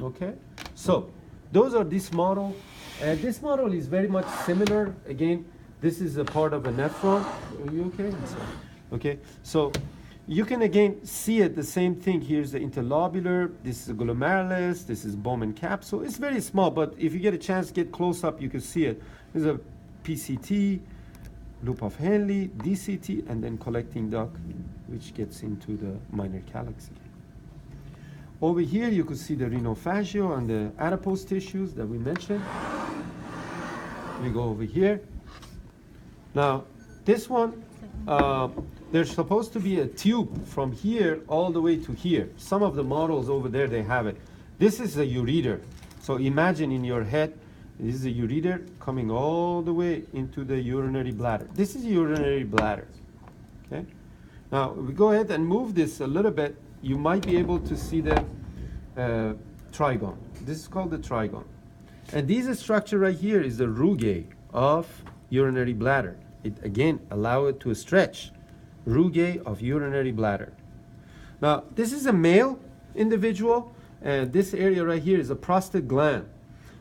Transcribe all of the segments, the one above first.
Okay, so those are this model. This model is very much similar. Again, this is a part of a nephron. Are you okay? Okay, so you can again see it, the same thing. Here's the interlobular, this is a glomerulus, this is Bowman capsule. It's very small, but if you get a chance to get close up, you can see it. There's a PCT, loop of Henle, DCT, and then collecting duct, which gets into the minor calyx again. Over here, you could see the rhinophageal and the adipose tissues that we mentioned. We go over here. Now, this one, there's supposed to be a tube from here all the way to here. Some of the models over there, they have it. This is a ureter. So imagine in your head, this is a ureter coming all the way into the urinary bladder. This is urinary bladder, okay? Now, we go ahead and move this a little bit. You might be able to see the trigone. This is called the trigone. And this structure right here is the rugae of urinary bladder. It again allow it to stretch. Rugae of urinary bladder. Now, this is a male individual, and this area right here is a prostate gland.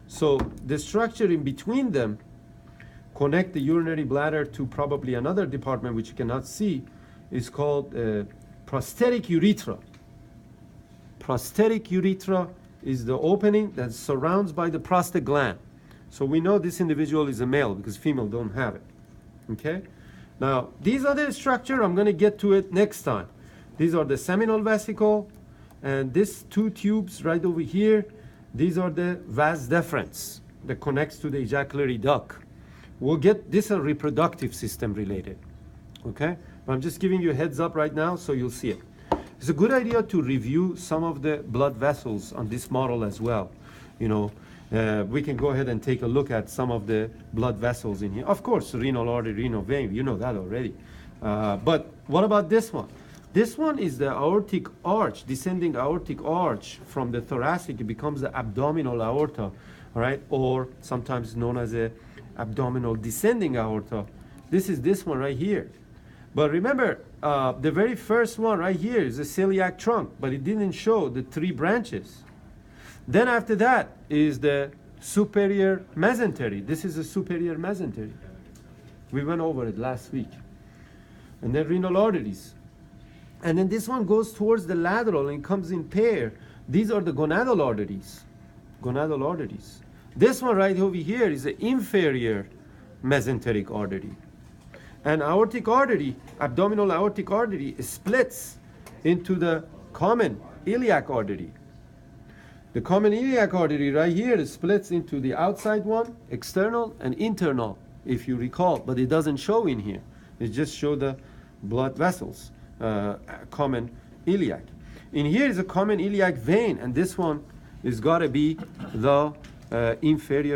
So the structure in between them connect the urinary bladder to probably another department which you cannot see, is called prostatic urethra. Prostatic urethra is the opening that surrounds by the prostate gland. So we know this individual is a male because female don't have it. Okay? Now, these other structure, I'm going to get to it next time. These are the seminal vesicle, and these two tubes right over here, these are the vas deferens that connects to the ejaculatory duct. We'll get this a reproductive system related. Okay? But I'm just giving you a heads up right now so you'll see it. It's a good idea to review some of the blood vessels on this model as well. You know, we can go ahead and take a look at some of the blood vessels in here. Of course, renal artery, renal vein, you know that already. But what about this one? This one is the aortic arch, descending aortic arch from the thoracic. It becomes the abdominal aorta, all right? Or sometimes known as a abdominal descending aorta. This is this one right here. But remember, the very first one right here is the celiac trunk, but it didn't show the three branches. Then after that is the superior mesentery. This is the superior mesentery. We went over it last week. And then renal arteries. And then this one goes towards the lateral and comes in pair. These are the gonadal arteries. Gonadal arteries. This one right over here is the inferior mesenteric artery. And aortic artery, abdominal aortic artery, splits into the common iliac artery. The common iliac artery right here splits into the outside one, external and internal, if you recall, but it doesn't show in here. It just shows the blood vessels, common iliac. In here is a common iliac vein, and this one is got to be the inferior